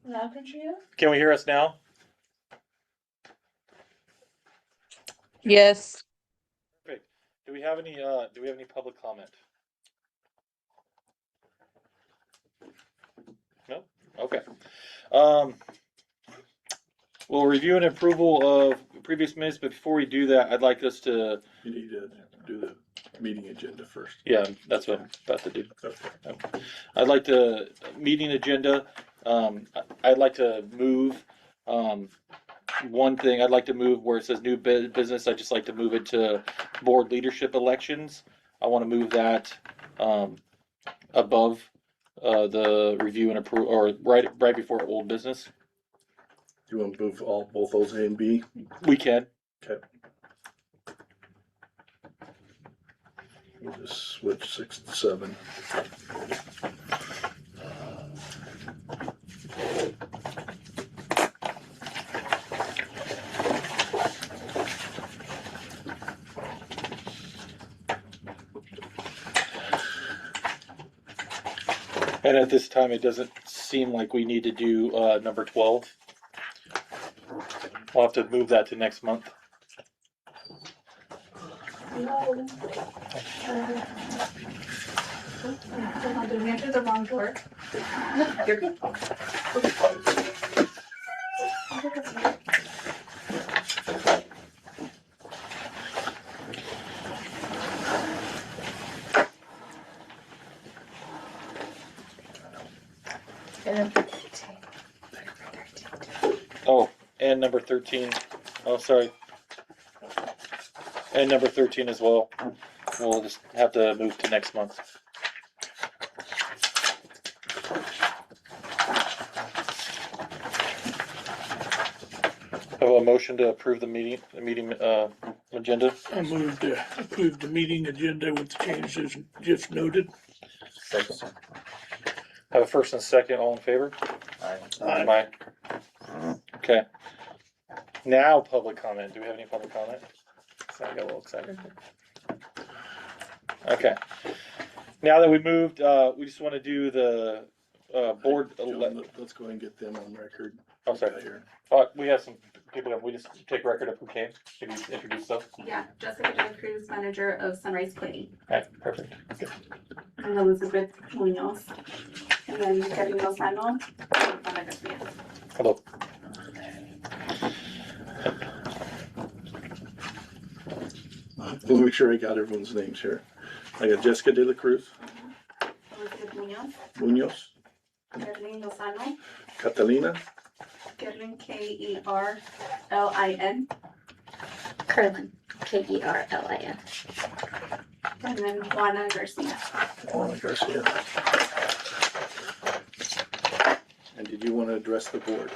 Now can you hear? Can we hear us now? Yes. Perfect. Do we have any public comment? No? Okay. We'll review and approval of previous minutes, but before we do that, I'd like us to. You need to do the meeting agenda first. Yeah, that's what I'm about to do. Okay. I'd like to meeting agenda. I'd like to move one thing. I'd like to move where it says new business. I'd just like to move it to board leadership elections. I want to move that above the review and approve, or right before old business. You want to move both those A and B? We can. Okay. We'll just switch 6 to 7. And at this time, it doesn't seem like we need to do number 12. We'll have to move that to next month. No. Hold on, did we enter the wrong door? You're good. Oh, and number 13. Oh, sorry. And number 13 as well. We'll just have to move to next month. Have a motion to approve the meeting agenda. I move to approve the meeting agenda with the changes just noted. Second. Have a first and second, all in favor? Aye. Okay. Now public comment. Do we have any public comment? So I got a little excited. Okay. Now that we moved, we just want to do the board. Let's go ahead and get them on record. I'm sorry. Here. We have some people that we just take record of who came. Can you introduce them? Yeah, Jessica De La Cruz, manager of Sunrise Planning. Okay, perfect. And Elizabeth Munoz. And then Kevin Lozano. Hello. Let me make sure I got everyone's names here. I got Jessica De La Cruz, Elizabeth Munoz. Munoz, Kerlin Lozano. Catalina, Kerlin, K-E-R-L-I-N. Kerlin, Kerlin. And then Juana Garcia. Juana Garcia. And did you want to address the board?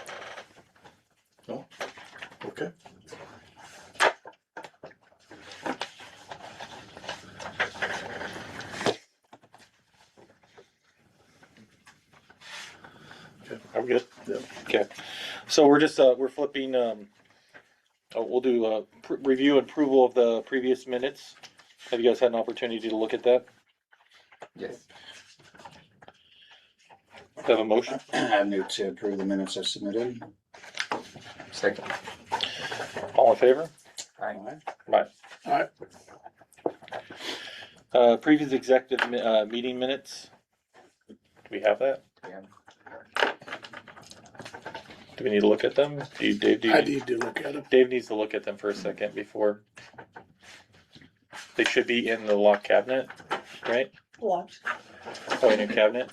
No? Okay. Are we good? Yeah. Okay. So we're just we're flipping. We'll do review and approval of the previous minutes. Have you guys had an opportunity to look at that? Yes. Have a motion? I move to approve the minutes as submitted. Second. All in favor? Aye. Right. Aye. Previous executive meeting minutes. Do we have that? Yeah. Do we need to look at them? Dave, I need to look at them. Dave needs to look at them for a second before. They should be in the locked cabinet, right? What? Oh, in your cabinet.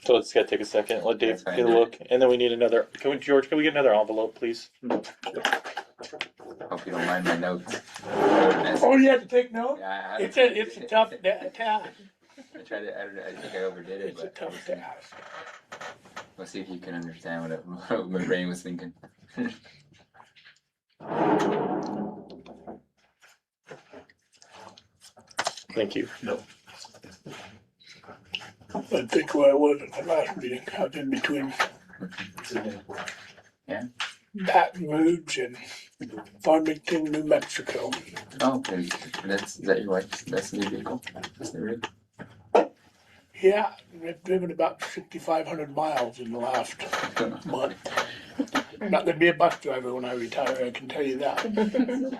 So it's gotta take a second. Let Dave That's fine. get a look, and then we need another. George? Can we get another envelope, please? Hope you don't mind my notes. Oh, you had to take note? Yeah, It's a tough task. I tried to. I think I overdid it, It's a but tough task. let's see if you can understand what my brain was thinking. Thank you. No. I think where I was in the last meeting, I was in between Yeah. Baton Rouge and Farmington, New Mexico. Oh, is that your wife? That's the new vehicle. That's the rig. Yeah, I've driven about 6,500 miles in the last month. Not gonna be a bus driver when I retire, I can tell you that.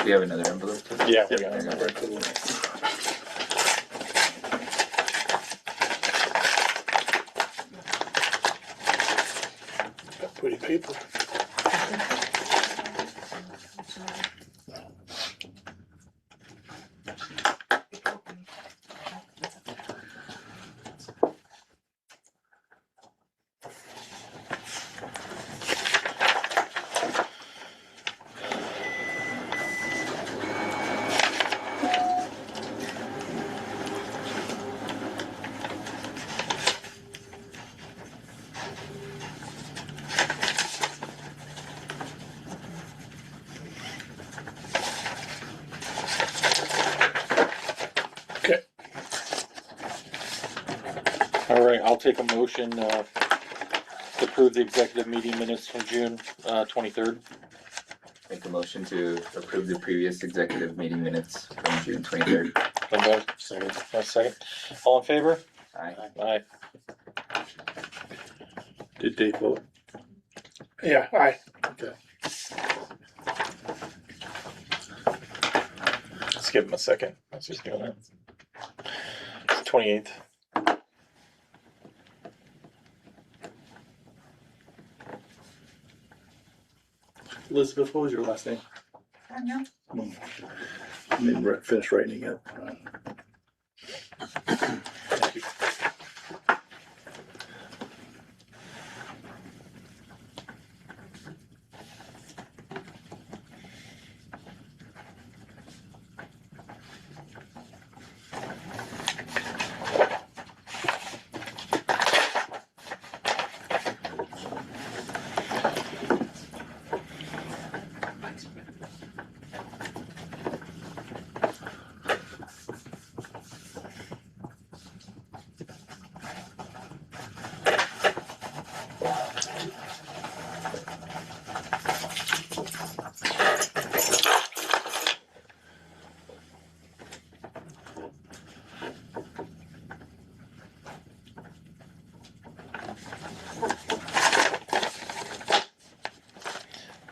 Do you have another envelope too? Yeah, we Yep. got it. Got pretty paper. Okay, All right, I'll take a motion, to approve the executive meeting minutes from June, 23rd. Make a motion to approve the previous executive meeting minutes from June 23rd. Second. A second. All in favor? Aye. Aye. Did Dave vote? yeah, aye. Okay. Let's give him a second. Let's just do that. It's 28th. Elizabeth, what was your last name? No. Didn't finish writing it. Thank you.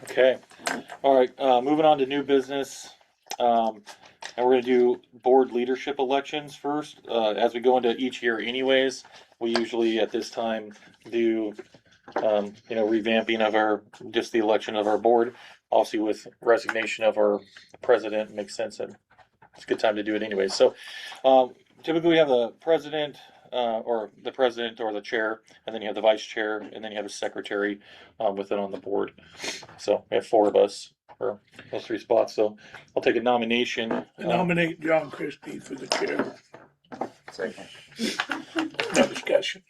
Okay, all right, moving on to new business. And we're gonna do board leadership elections first. As we go into each year anyways, we usually at this time do, revamping of just the election of our board. Obviously with resignation of our president, makes sense and it's a good time to do it anyway. So, typically we have the president, or the chair, and then you have the vice chair, and then you have a secretary, with it on the board. So we have four of us for those three spots. So I'll take a nomination. I nominate John Christie for the chair. Second. No discussion.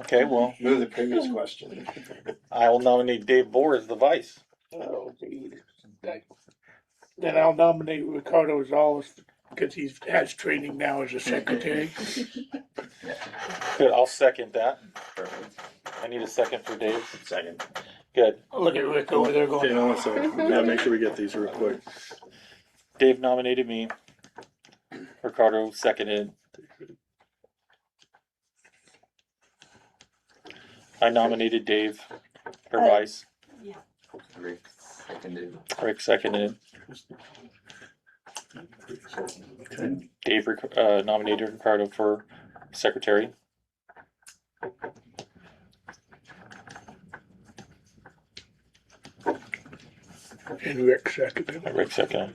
Okay, well, Move the previous question. I will nominate Dave Bohr as the vice. Oh, geez. Then I'll nominate Ricardo Gonzalez because he has training now as a secretary. Good, I'll second that. Perfect. I need a second for Dave. Second. Good. Look at Rick over there Okay, going, now one second. We gotta make sure we get these real quick. Dave nominated me. Ricardo seconded. I nominated Dave for vice. Rick seconded. Rick seconded. Okay. Dave nominated Ricardo for secretary. and Rick seconded. Rick seconded.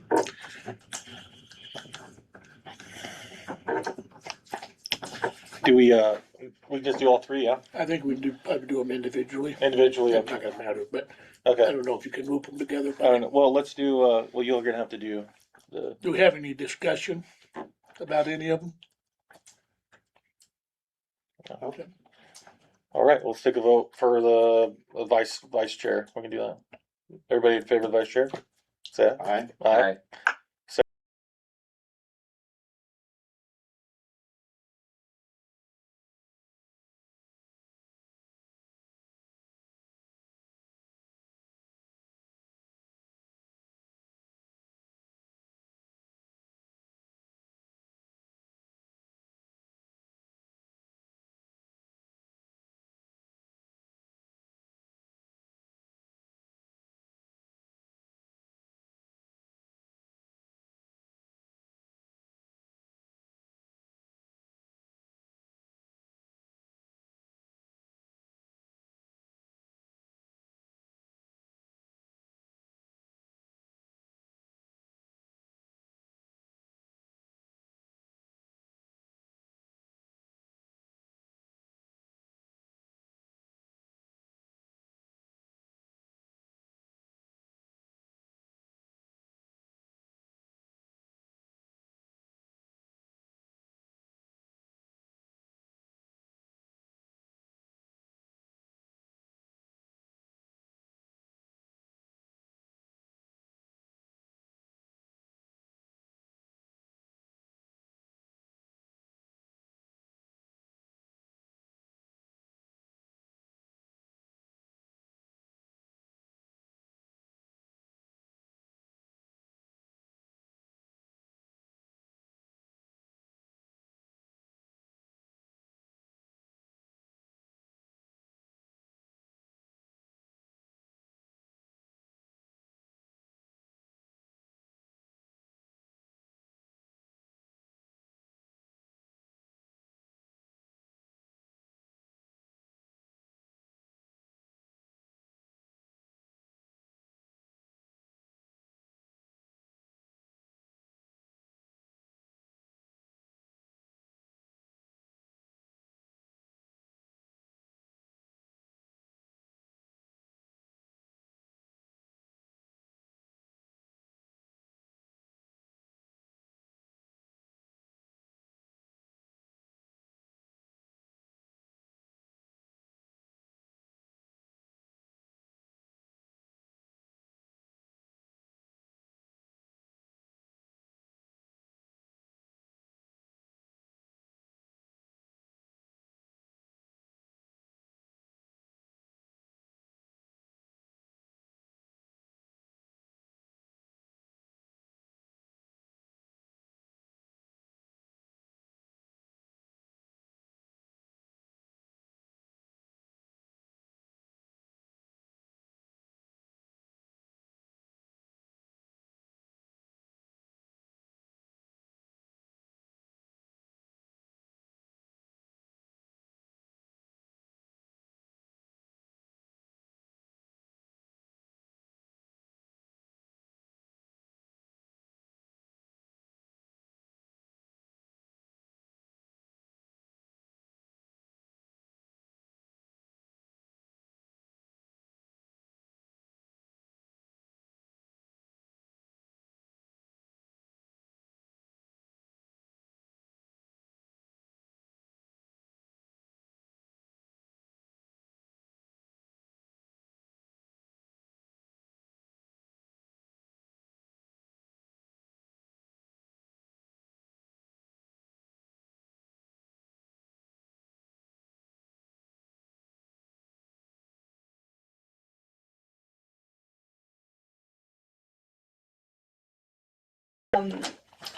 Do we We can just do all three, yeah? I think we do, probably do them individually. Individually, That's okay. not gonna matter, but I Okay. don't know if you can group them together. I don't know. Well, let's do, well, you're gonna have to do the, Do we have any discussion about any of them? Okay. all right, let's take a vote for the vice chair. We can do that. Everybody in favor of the vice chair? Say aye. Aye. Aye.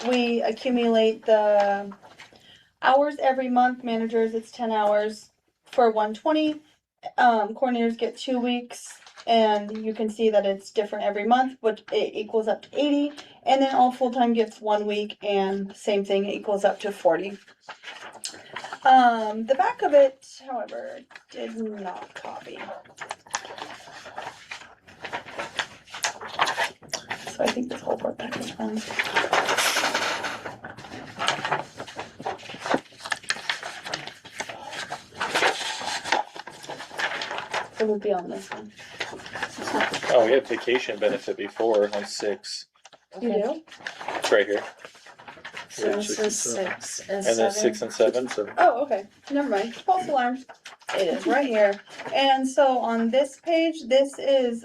We accumulate the hours every month. Managers, it's 10 hours for 120. Coordinators get 2 weeks, and you can see that it's different every month, but it equals up to 80. And then all full-time gets 1 week, and same thing, it equals up to 40. The back of it, however, did not copy. So I think this whole board pack is fine. it would be on this one. Oh, we had vacation benefit before on 6. You do? It's right here. So this is 6 and And 7. then 6 and 7. Oh, okay. Never mind. False alarm. It is right here. And so on this page, this is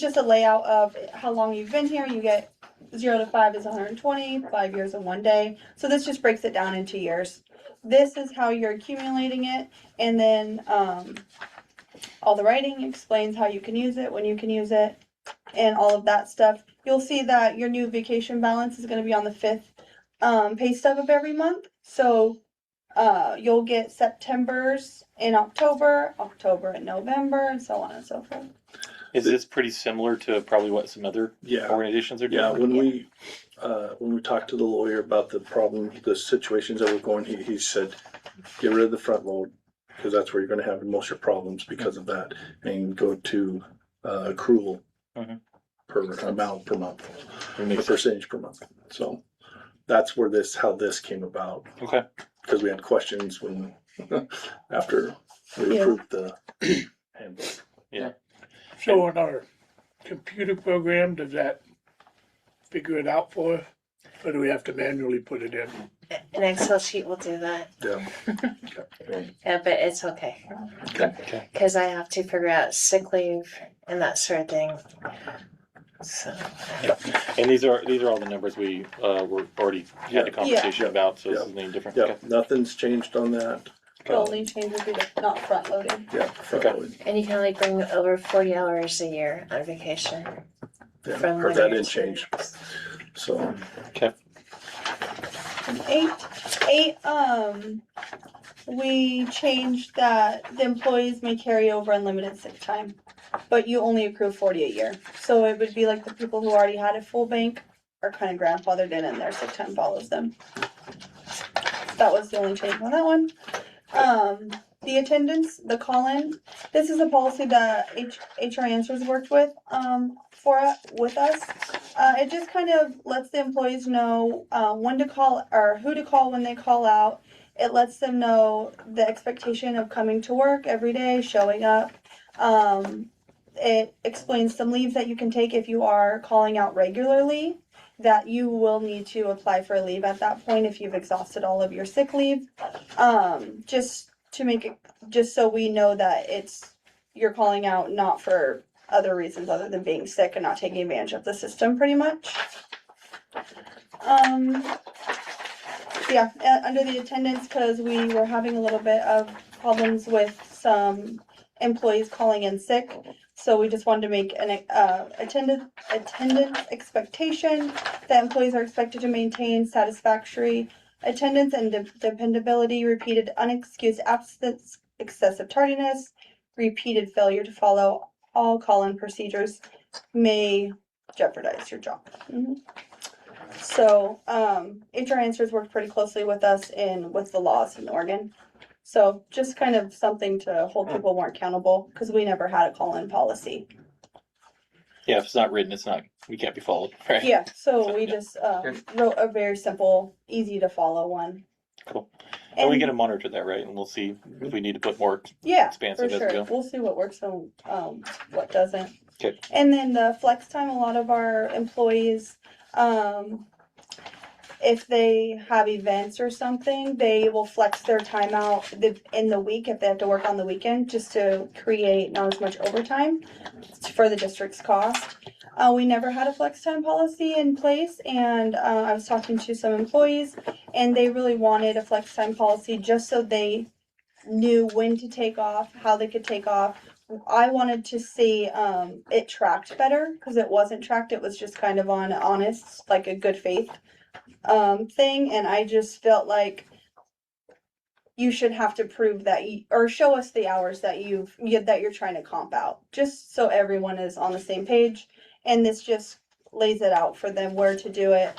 just a layout of how long you've been here. You get 0 to 5 is 120, 5 years and 1 day. So this just breaks it down into years. This is how you're accumulating it, and then all the writing explains how you can use it, when you can use it, and all of that stuff. You'll see that your new vacation balance is going to be on the 5th pay stub of every month. So you'll get September's in October, October in November, and so on and so forth. Is this pretty similar to probably what some other Yeah, organizations are doing? yeah, when we talked to the lawyer about the problem, the situations that were going, he said, get rid of the front load, because that's where you're gonna have most of your problems because of that, and go to accrual Mhm. per amount per month, It or makes sense. percentage per month. So that's where how this came about, Okay. because we had questions when, after we Yeah. approved the handbook. So in our computer program, does that figure it out for us? Or do we have to manually put it in? An Excel sheet will do that. Yeah. Yeah, but it's okay. Okay. Because I have to figure out sick leave and that sort of thing. So, And these are all the numbers we were already had a conversation about, so this Yeah. is anything different. Yeah, Okay. nothing's changed on that. The only change would be the not front loading. Yeah. front Okay. load. and you can only bring over 40 hours a year on vacation. Yeah, From or that winter didn't to- change. So, And eight, we changed that the employees may carry over unlimited sick time, but you only accrue 40 a year. So it would be like the people who already had a full bank are kind of grandfathered in and their sick time follows them. That was the only change on that one. The attendance, the call-in, this is a policy that HR Answers worked with, with us. It just kind of lets the employees know, when to call or who to call when they call out. It lets them know the expectation of coming to work every day, showing up. It explains some leaves that you can take if you are calling out regularly, that you will need to apply for a leave at that point if you've exhausted all of your sick leave. Just to make it, just so we know that you're calling out not for other reasons other than being sick and not taking advantage of the system pretty much. Yeah, under the attendance, because we were having a little bit of problems with some employees calling in sick. So we just wanted to make an attendance expectation that employees are expected to maintain satisfactory attendance and dependability, repeated unexcused absence, excessive tardiness, repeated failure to follow all call-in procedures may jeopardize your job. So, HR Answers worked pretty closely with us with the laws in Oregon. So just kind of something to hold people more accountable, because we never had a call-in policy. Yeah, if it's not written, we can't be followed, right? Yeah, so we just wrote a very simple, easy to follow one. Cool. And we get to monitor that, right? And we'll see if we need to put more Yeah, expansive for as we sure. go. We'll see what works and what doesn't. Okay. And then the flex time, a lot of our employees, if they have events or something, they will flex their time out in the week if they have to work on the weekend, just to create not as much overtime for the district's cost. We never had a flex time policy in place, and I was talking to some employees, and they really wanted a flex time policy just so they knew when to take off, how they could take off. I wanted to see it tracked better, because it wasn't tracked. It was just kind of on honest, like a good faith thing, and I just felt like you should have to prove that or show us the hours that that you're trying to comp out, just so everyone is on the same page. And this just lays it out for them where to do it.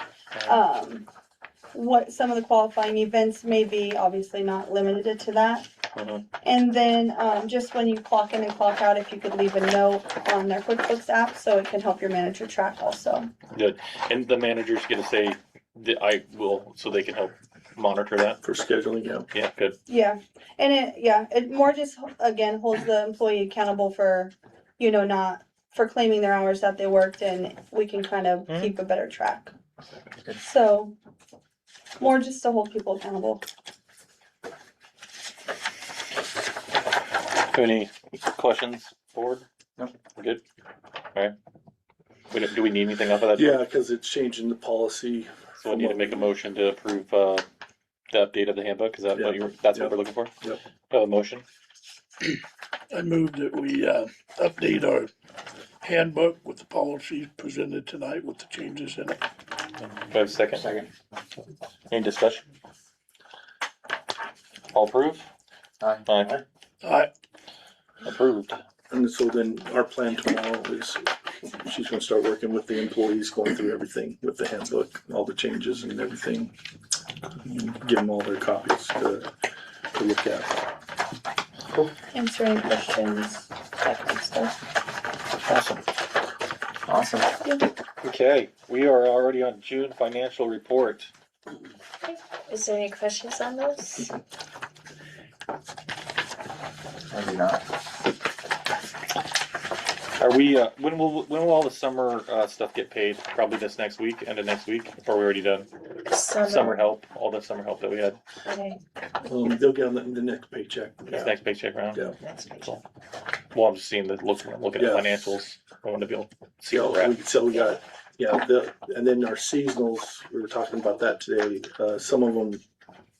What some of the qualifying events may be, obviously not limited to that. And then just when you clock in and clock out, if you could leave a note on their QuickBooks app, so it can help your manager track also. Good. And the managers get to say that I will, so they can help monitor that. For scheduling, yeah. Yeah, good. Yeah, and it more just, again, holds the employee accountable for, not for claiming their hours that they worked, and we can kind of Mhm. keep a better track. So, more just to hold people accountable. Any questions, board? No. Good. All right. Do we need anything off of that? Yeah, because it's changing the policy. So we need to make a motion to approve the update of the handbook. Is that Yeah. that's Yep. what we're looking for? Yep. Have a motion. I move that we update our handbook with the policies presented tonight with the changes in it. Do I have a second? Second. Any discussion? All approve? Aye. Aye. Aye. Approved. And so then our plan tomorrow is she's gonna start working with the employees, going through everything with the handbook, all the changes and everything. Give them all their copies to look at. Answer any questions, that kind of stuff. Awesome. Awesome. Okay, we are already on June financial report. Is there any questions on those? I do not. Are we, when will all the summer stuff get paid? Probably this next week, end of next week, or are we already done? Summer help, all the summer help that we had, Okay, They'll get on the next paycheck. this next paycheck round? Yeah. next page. Cool. Well, I'm just seeing looking at Yeah. financials. I want to be able to see where we're at. So we got, and then our seasonals, we were talking about that today. Some of them,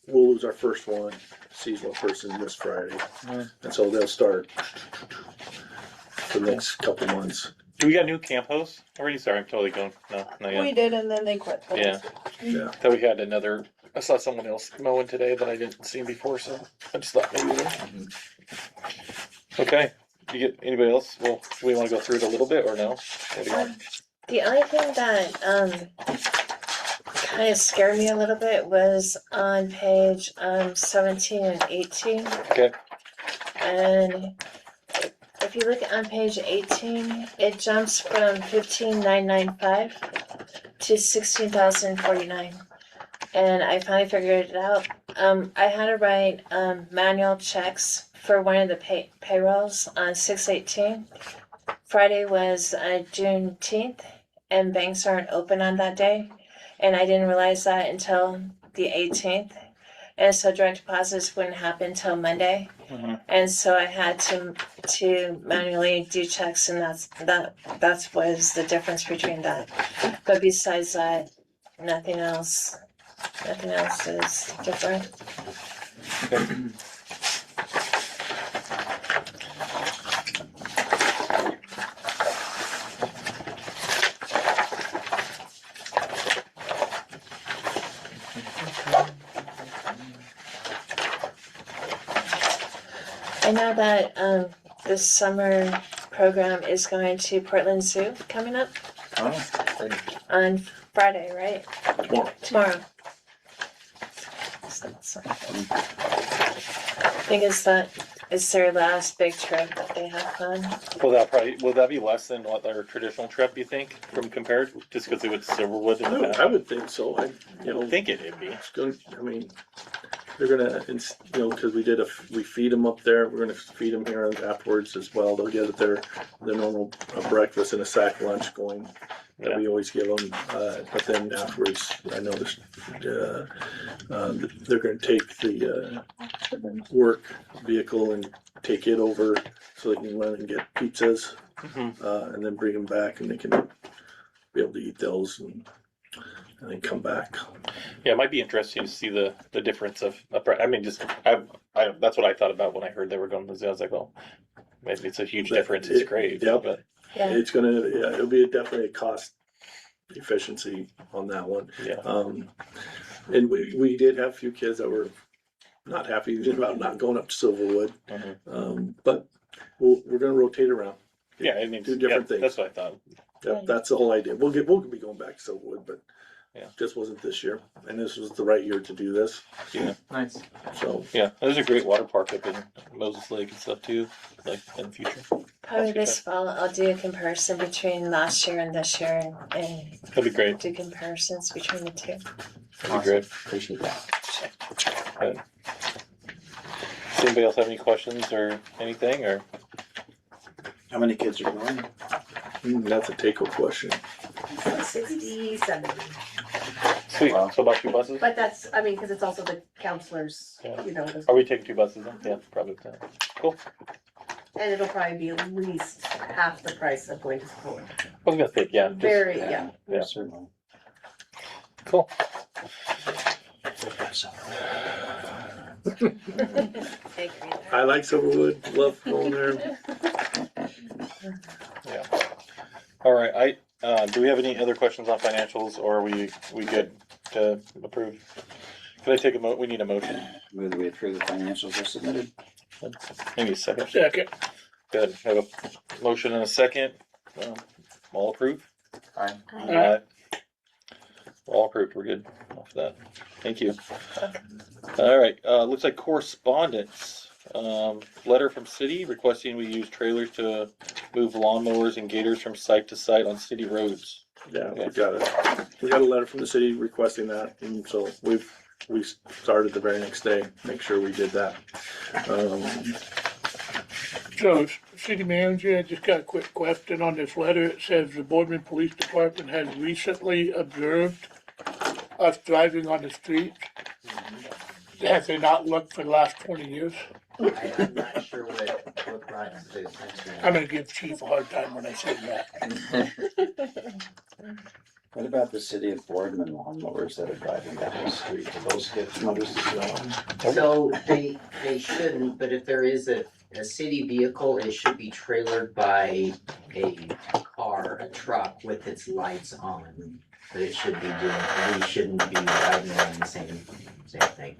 we'll lose our first one, seasonal person this Friday. And so they'll start for the next couple months. Do we got new camp hosts already? Sorry, I'm totally going, no, not yet. We did, and then they quit. Yeah. Yeah. Thought we had another, I saw someone else mowing today that I didn't see before, so I just thought maybe. Okay, you get, anybody else? Well, do we wanna go through it a little bit or no? What do you want? The only thing that kind of scared me a little bit was on page 17 and 18. Okay, And if you look on page 18, it jumps from 15,995 to 16,049. And I finally figured it out. I had to write manual checks for one of the payrolls on 6/18. Friday was Juneteenth, and banks aren't open on that day. And I didn't realize that until the 18th. And so direct deposits wouldn't happen till Monday. Mhm. And so I had to manually do checks, and that's was the difference between that. But besides that, nothing else is different. I know that this summer program is going to Portland Zoo coming up Oh, great. on Friday, right? Tomorrow. So, I think it's their last big trip that they have planned. will that be less than what their traditional trip, you think, from compared, just because it was Silverwood in the I past? would think so. I think it'd be. It's gonna, I mean, they're gonna, cause we feed them up there, we're gonna feed them here afterwards as well. They'll get their normal breakfast and a sack lunch going that we always give them. But then afterwards, I noticed, they're gonna take the, work vehicle and take it over so they can run and get pizzas, Mhm. and then bring them back and they can be able to eat those and then come back. Yeah, it might be interesting to see the difference of, I mean, just, I, that's what I thought about when I heard they were going to the zoo. I was like, well, maybe it's a huge difference. It's great. Yep. But Yeah. It's gonna, it'll be definitely a cost efficiency on that one. yeah, And we did have a few kids that were not happy about not going up to Silverwood. Mhm. But we're gonna rotate around. yeah, I mean, Do different things. That's what I thought. That's the whole idea. We'll be going back to Silverwood, but Yeah. just wasn't this year. And this was the right year to do this. Nice. So Yeah, there's a great water park up in Moses Lake and stuff too, like in the future. Probably this fall I'll do a comparison between last year and this year and That'd be great. do comparisons between the two. That'd be great. Appreciate that. Good. Does anybody else have any questions or anything, or? How many kids are going? That's a take-home question. 67. Sweet, so about 2 buses? But that's, I mean, because it's also the counselors, Yeah. you know, Are we taking 2 buses then? Yeah, probably. Cool. and it'll probably be at least half the price of going to school. I was gonna think, yeah. just- Very, yeah. Yeah. Certainly. Cool. I like Silverwood, love going there. Yeah. All right, do we have any other questions on financials, or are we good to approve? Can I take we need a motion. Move that we approve the financials as submitted. Maybe a second. Second. Good, have a motion and a second. All approved? Aye. Aye. All approved, we're good off that. Thank you. All right, looks like correspondence. Letter from city requesting we use trailers to move lawnmowers and gators from site to site on city roads. Yeah, we got it. We got a letter from the city requesting that, and so we started the very next day, make sure we did that. So, city manager, I just got a quick question on this letter. It says the Boardman Police Department has recently observed us driving on the street. Have they not looked for the last 20 years? I'm not sure what brought it to this. I'm gonna give chief a hard time when I say that. What about the city of Boardman lawnmowers that are driving down the street? Do those get noticed as well? So they shouldn't, but if there is a city vehicle, it should be trailered by a car, a truck with its lights on. But it should be we shouldn't be riding around the same thing.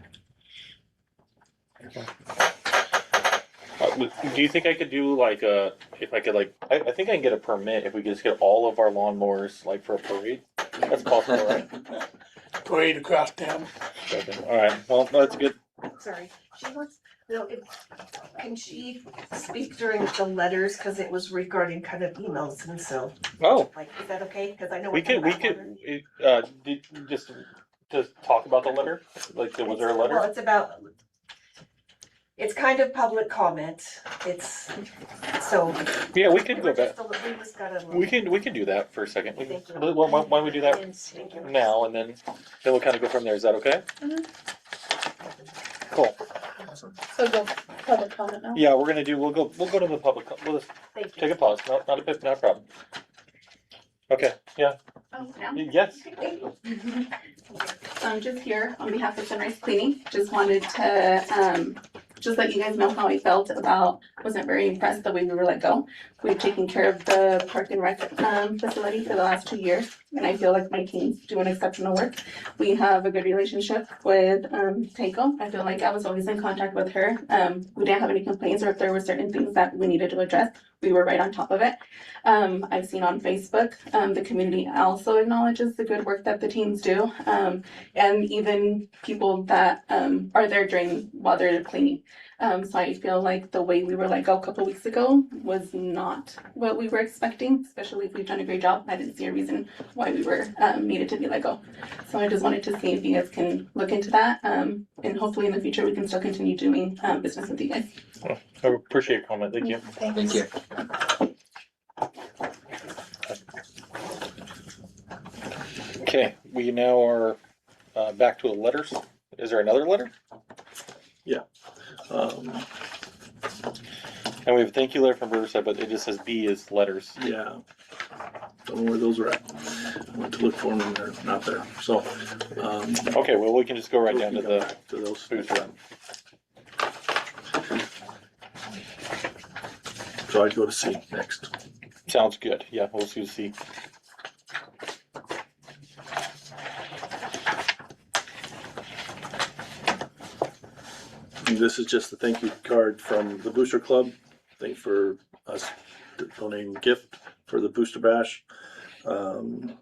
Do you think I could do like if I could I think I can get a permit if we could just get all of our lawnmowers like for a parade? That's possible, right? Parade across town. All right, well, that's good. Sorry, she wants, can she speak during the letters, because it was regarding kind of emails, and so, Oh, like, is that okay? Because I know. we we're talking could, about just talk about the letter? Like, was there a Well, letter? it's about, it's kind of public comment, it's, so. Yeah, we could go back. We just gotta. We can do that for a second. Thank you. Why don't we do that now, and then we'll kind of go from there. Is that okay? Cool. So go public comment now. Yeah, we'll go to the public. We'll just Thank you. take a pause. No, not a problem. Okay. Yeah. Oh, now? Yes. So I'm just here on behalf of Sunrise Cleaning. Just wanted to just let you guys know how I felt about, wasn't very impressed the way we were let go. We've taken care of the park and rec facility for the last 2 years, and I feel like my team's doing exceptional work. We have a good relationship with Taiko. I feel like I was always in contact with her. We didn't have any complaints, or if there were certain things that we needed to address, we were right on top of it. I've seen on Facebook, the community also acknowledges the good work that the teams do, and even people that are there while they're cleaning. So I feel like the way we were let go a couple weeks ago was not what we were expecting, especially if we've done a great job. I didn't see a reason why we were needed to be let go. So I just wanted to see if you guys can look into that, and hopefully in the future we can still continue doing business with you guys. Well, I appreciate your comment. Thank you. Thank you. Okay, we now are back to the letters. Is there another letter? And we have a thank you letter from Riverside, but it just says B is letters. Yeah. Don't know where those are at. I went to look for them and they're not there. So, Okay, well, we can just go right down to the to those. booster. So I'd go to C next. Sounds good. Yeah, we'll see. And this is just the thank you card from the Booster Club. Thanks for us donating a gift for the Booster Bash. And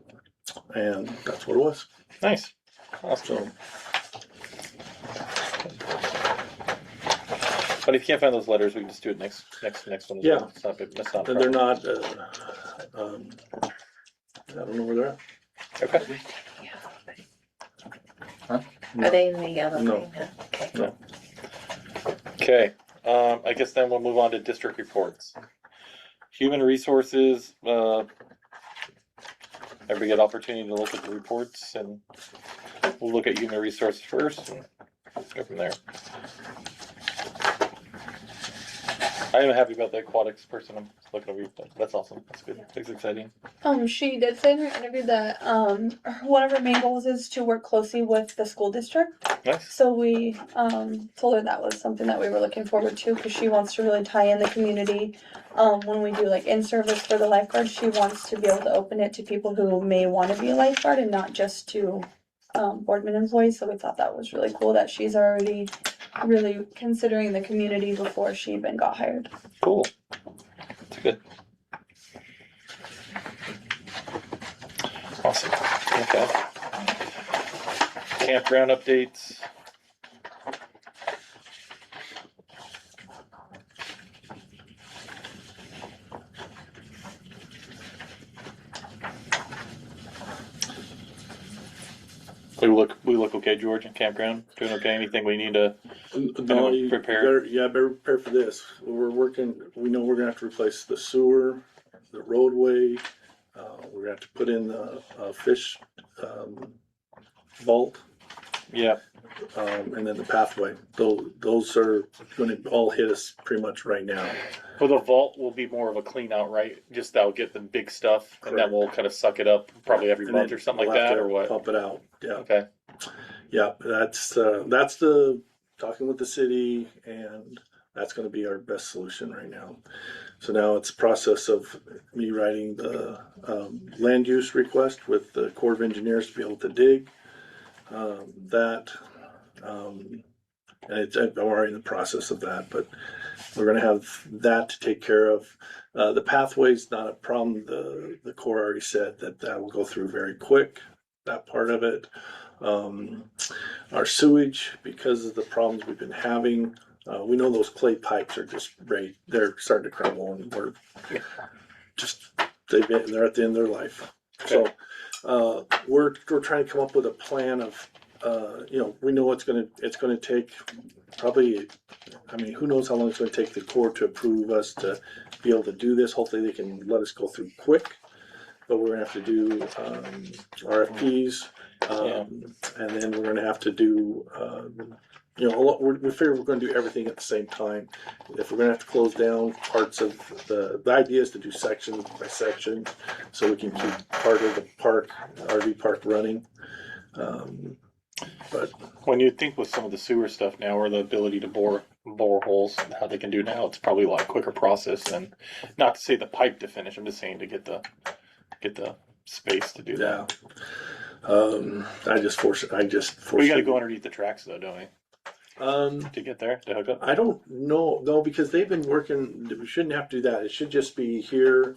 that's what it was. Nice. Awesome. So, But if you can't find those letters, we can just do it next one. As Yeah. well. It's not big. That's not. a and they're problem. not, I don't know where they're at. Okay. Are they in the yellow? No. thing? No. Okay. No. Okay, I guess then we'll move on to district reports. Human resources, everybody get opportunity to look at the reports, and we'll look at human resources first and go from there. I am happy about the aquatics person. I'm looking over you. That's awesome. That's good. That's exciting. She did say in her interview that one of her main goals is to work closely with the school district. Nice. So we told her that was something that we were looking forward to because she wants to really tie in the community. When we do like in service for the lifeguard, she wants to be able to open it to people who may want to be a lifeguard and not just to Boardman employees. So we thought that was really cool that she's already really considering the community before she even got hired. Cool. That's good. Awesome. Okay. Campground updates. We look okay, George, in campground? Doing okay? Anything we need to No, you prepare? better prepare for this. We're working, we know we're gonna have to replace the sewer, the roadway. We're gonna have to put in the fish vault, Yeah. and then the pathway. Those are gonna all hit us pretty much right now. Well, the vault will be more of a clean out, right? Just that'll get the big stuff, and then we'll kind of suck it up probably every And month then or something we'll like have that, to or what? Pump it out, yeah. Okay. Yeah, that's the, talking with the city, and that's gonna be our best solution right now. So now it's a process of me writing the land use request with the Corps of Engineers to be able to dig that. And I'm already in the process of that, but we're gonna have that to take care of. The pathway's not a problem. The Corps already said that will go through very quick, that part of it. Our sewage, because of the problems we've been having, we know those clay pipes are just ready, they're starting to crumble, and we're just, they're at the end of their life. So, we're trying to come up with a plan of, we know it's gonna take probably, I mean, who knows how long it's gonna take the Corps to approve us to be able to do this. Hopefully they can let us go through quick, but we're gonna have to do RFPs. And then we're gonna have to do, we figure we're gonna do everything at the same time. If we're gonna have to close down parts of the idea is to do section by section, so we can keep part of the park, RV park running. But When you think with some of the sewer stuff now, or the ability to bore holes, how they can do now, it's probably a lot quicker process than, not to say the pipe to finish, I'm just saying to get the space to do that. I just force. We gotta go underneath the tracks though, don't we? To get there, to hook up? I don't know, no, because they've been working, we shouldn't have to do that. It should just be here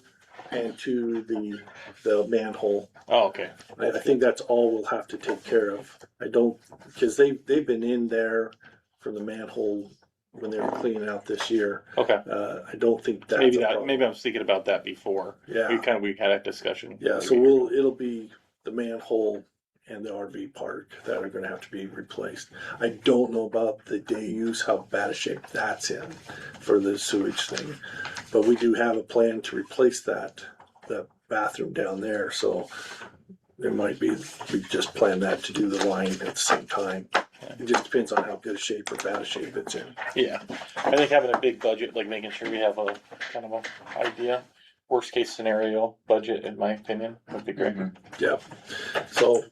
and to the manhole. Oh, okay. I think that's all we'll have to take care of. I don't, because they've been in there for the manhole when they were cleaning out this year. Okay. I don't think that's Maybe a that, problem. maybe I was thinking about that before. Yeah. We had a discussion. Yeah, so it'll be the manhole and the RV park that are gonna have to be replaced. I don't know about the day use, how bad a shape that's in for the sewage thing. But we do have a plan to replace the bathroom down there, so it might be, we just plan that to do the line at the same time. It just depends on how good a shape or bad a shape it's in. Yeah, I think having a big budget, like making sure we have a kind of a idea, worst case scenario budget, in my opinion, would be great. Yeah, so,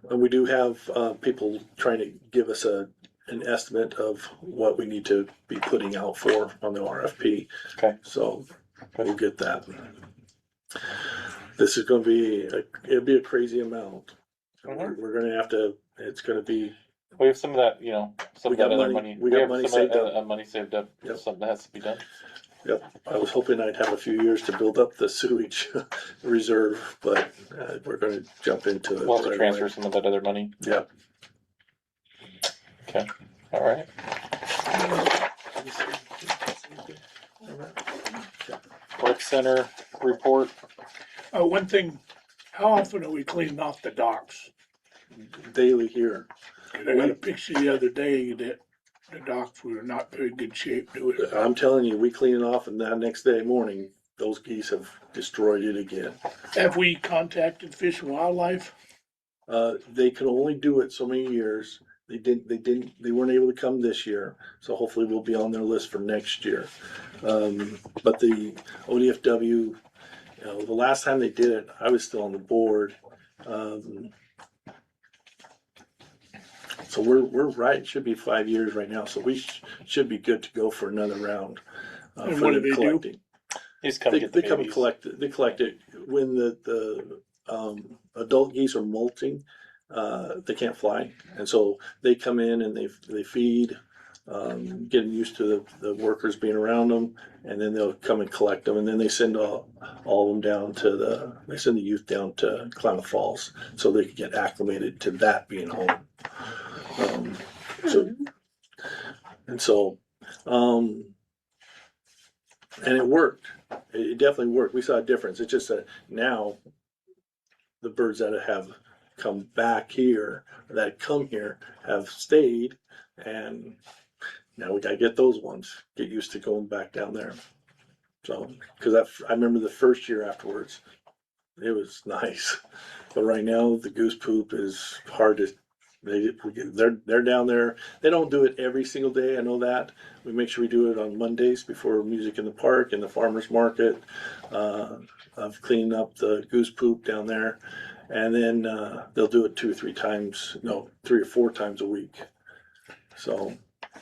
and we do have, people trying to give us an estimate of what we need to be putting out for on the RFP. Okay. So, we'll get that. This is gonna be, it'll be a crazy amount. We're gonna have to, it's gonna be, We have some of that, some We of that got other money- money. we got have money some of saved that, up. money saved up. Yep. Something that has to be done. yep, I was hoping I'd have a few years to build up the sewage reserve, but we're gonna jump into it. We'll have to right transfer away. some of that other money. Yep. Okay, all right. Work center report. One thing, how often are we cleaning off the docks? Daily here. I got a picture the other day that the docks were not very good shape doing it. I'm telling you, we clean it off and that next day morning, those geese have destroyed it again. Have we contacted Fish and Wildlife? They can only do it so many years. They weren't able to come this year, so hopefully we'll be on their list for next year. But the ODFW, you know, the last time they did it, I was still on the board. So we're right, it should be 5 years right now, so we should be good to go for another round. And For what do they do? collecting. He's come to get the They come and babies. collect it. They collect it when the adult geese are molting. They can't fly, and so they come in and they feed, getting used to the workers being around them, and then they'll come and collect them, and then they send all of them down to they send the youth down to Klamath Falls so they can get acclimated to that being home. And it worked. It definitely worked. We saw a difference. It's just that now the birds that have come back here, or that come here, have stayed, and now we gotta get those ones, get used to going back down there. So, because I remember the first year afterwards, it was nice, but right now the goose poop is hard to. They're down there. They don't do it every single day. I know that. We make sure we do it on Mondays before music in the park and the farmers market. Of cleaning up the goose poop down there, and then they'll do it 2 or 3 times. No, 3 or 4 times a week. So,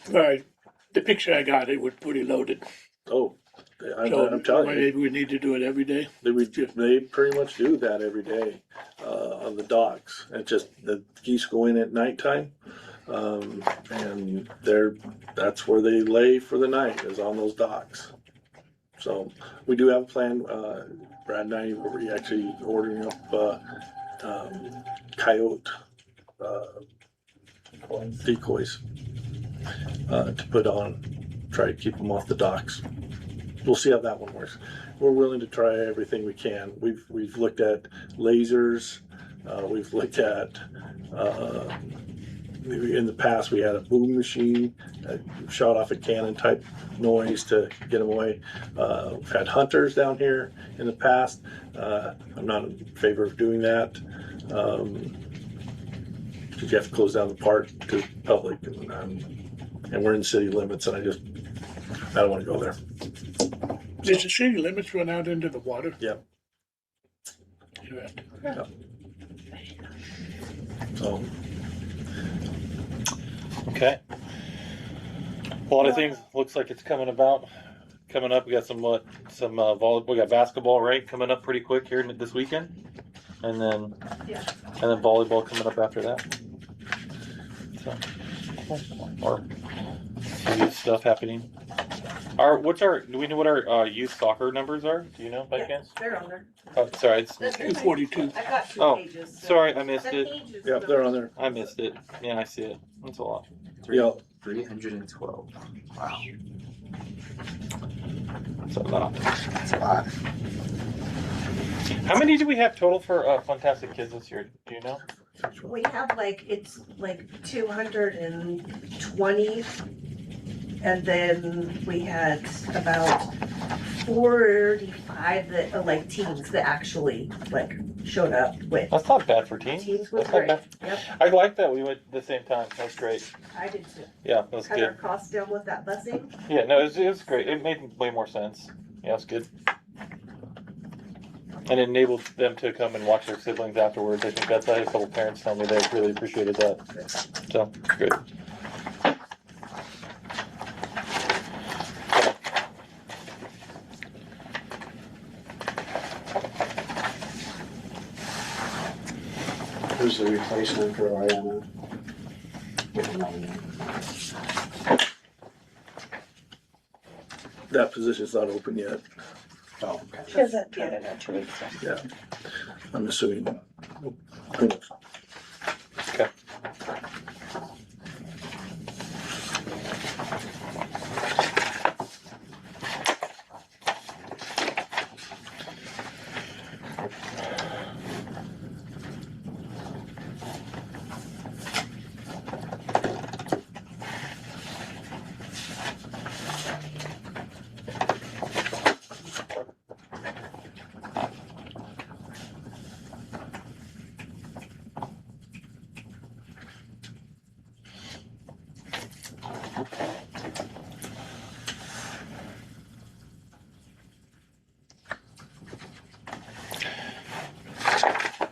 Right, the picture I got, it was pretty loaded. so So I'm telling you. maybe we need to do it every day. They pretty much do that every day on the docks. And just the geese go in at nighttime, and that's where they lay for the night, is on those docks. So we do have a plan. Brad and I were actually ordering up coyote decoys to put on, try to keep them off the docks. We'll see how that one works. We're willing to try everything we can. We've looked at lasers. We've looked at in the past we had a boom machine that shot off a cannon type noise to get them away. We've had hunters down here in the past. I'm not in favor of doing that because you have to close down the park to the public, and we're in city limits, and I don't want to go there. Does the city limits run out into the water? Yep. Yeah. So. Okay. A lot of things looks like it's coming up. We got some volleyball. We got basketball right coming up pretty quick here this weekend, and then volleyball coming up after that. So, or youth stuff happening. Do we know what our youth soccer numbers are? Do you know by chance? They're on there. Oh, sorry, it's 242. I got 2 Oh, pages. so- sorry, I missed The it. pages Yep, they're on there. I missed it. Yeah, I see it. That's a lot. Yeah. 312. Wow. That's a lot. That's a lot. How many do we have total for Fantastic Kids this year? Do you know? We have it's 220, and then we had about 45 that are teens that actually showed up with. That's not bad for teens. Teens was That's not great. bad. Yep, I like that we went at the same time. That's great. I did too. Yeah, that was Cut our good. costs down with that busing. Yeah, no, it was great. It made way more sense. Yeah, it's good. And it enabled them to come and watch their siblings afterwards. I think I had a couple parents tell me they really appreciated that. So, good. Who's the replacement for Ariana? That position's not open yet. Oh, okay. She hasn't turned in her 2 weeks. Yeah. I'm assuming. Okay.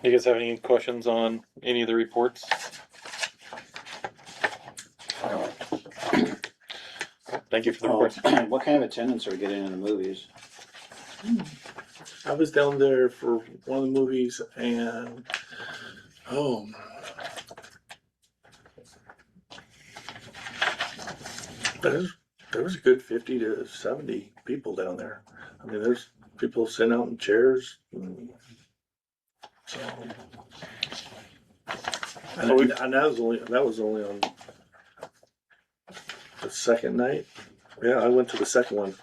You guys have any questions on any of the reports? Thank you for the reports. What kind of attendance are we getting in the movies? I was down there for one of the movies and, there was a good 50 to 70 people down there. I mean, there's people sitting out in chairs. So, and that was only on the second night. Yeah, I went to the second one.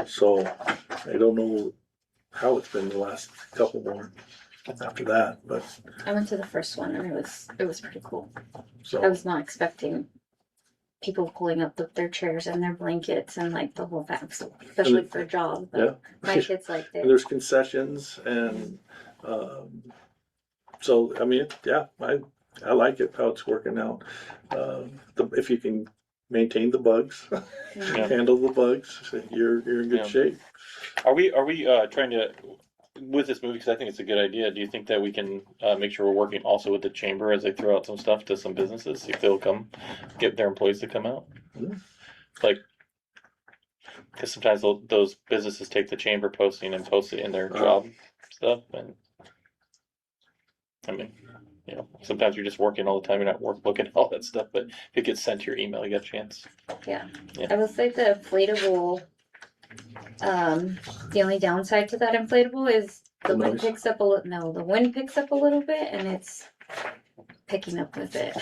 So I don't know how it's been the last couple more after that, but I went to the first one and it was pretty cool. I so was not expecting people pulling up their chairs and their blankets and like the whole thing, especially for a job. But yeah. my kids liked And it. there's concessions and so I mean, yeah, I like it how it's working out. If you can maintain the bugs, Yeah. handle the bugs, you're in good Yeah. shape. Are we trying to, with this movie, because I think it's a good idea, do you think that we can make sure we're working also with the chamber as they throw out some stuff to some businesses, see if they'll come, get their employees to come out? Yeah. Like, because sometimes those businesses take the chamber posting and post it in their job stuff, and I mean, you know, sometimes you're just working all the time, you're not looking at all that stuff, but if it gets sent to your email, you got a chance. Yeah. Yeah. I will say the inflatable, the only downside to that inflatable is the The wind noise. picks up the wind picks up a little bit and it's picking up with it.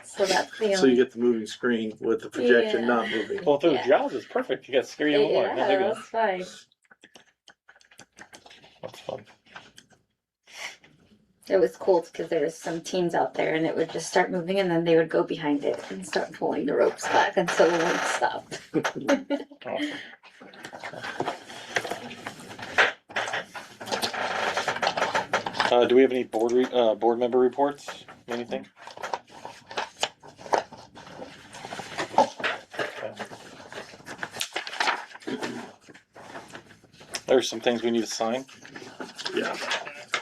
So that's the So you only. get the moving screen with the projection Yeah. not moving. Well, through Yeah. the jobs is perfect, you got scary more. Yeah, There you go. that's fine. That's fun. It was cool because there was some teams out there and it would just start moving and then they would go behind it and start pulling the ropes back until the wind stopped. Awesome. Do we have any board member reports? Anything? There's some things we need to sign. Yeah.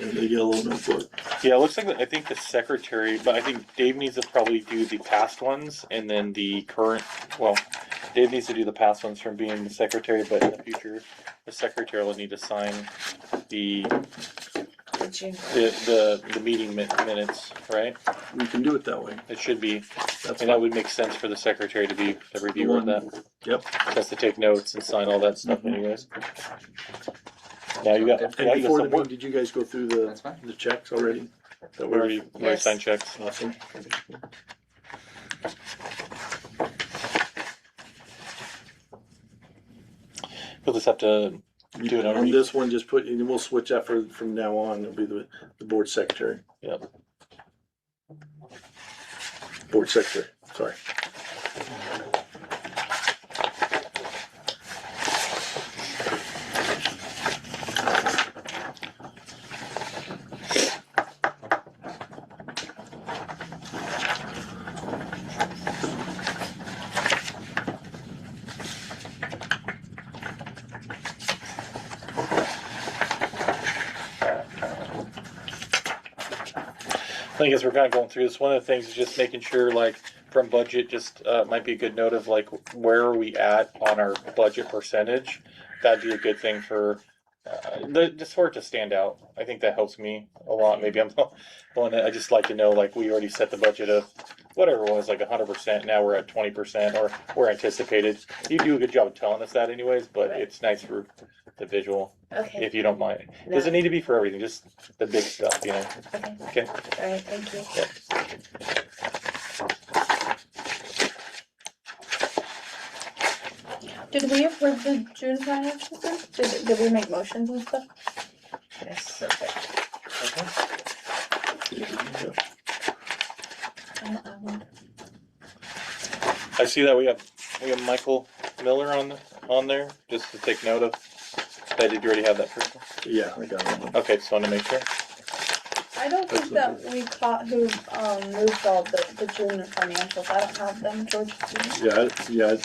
And the yellow notebook. Yeah, it looks like I think the secretary, but I think Dave needs to probably do the past ones and then the current. Well, Dave needs to do the past ones from being the secretary, but in the future, the secretary will need to sign the meeting minutes, right? We can do it that way. It should be, That's and that would make sense for the secretary to be the reviewer of that. Yep. Has to take notes and sign all that stuff, anyways. Now you got. And now you got before the some work. meeting, did you guys go through That's fine. the checks already? That We already Yes. signed checks. Awesome. We'll just have to do it On underneath. this one, just put, and we'll switch that from now on. It'll be the board secretary. Yep. Board secretary, sorry. I think as we're kind of going through this, one of the things is just making sure, like, from budget, just might be a good note of like where are we at on our budget percentage. That'd be a good thing for just for it to stand out. I think that helps me a lot. Maybe I'm the one that I just like to know, like, we already set the budget of whatever it was, like 100%. Now we're at 20%, or we're anticipated. You do a good job of telling us that, anyways. But it's nice for the visual, Okay, if you don't mind. No. Doesn't need to be for everything, just the big stuff, you know. okay, Okay. all right, thank you. Did we approve the June financials? Did we make motions and stuff? Yes. I see that we have Michael Miller on there, just to take note of. Did you already have that person? Yeah, I got it. Okay, just want to make sure. I don't think that we caught who moved all the June financials. I don't have them, George. Do you? Yeah,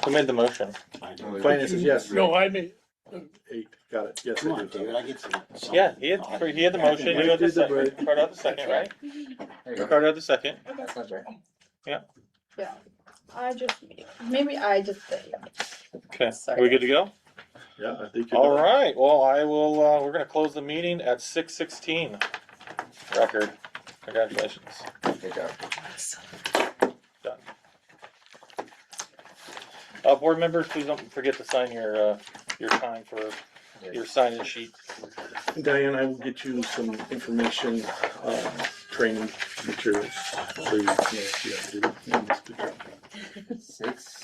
Who made the motion? finances, yes. No, I made, 8, got it, yes, Come I on, do. David, I get some. Yeah, he had the motion, you had the second, Ricardo had the second, right? There you go. Ricardo had the second. That sounds right. Maybe I just did. Okay, are Sorry. we good to go? Yeah, I think you're. All done. right, well, I will, we're gonna close the meeting at 6:16. Record, congratulations, Good job. done. Board members, please don't forget to sign your time for your sign-in sheet. Diane, I will get you some information, training materials, so you know what you have to do. Good job. 6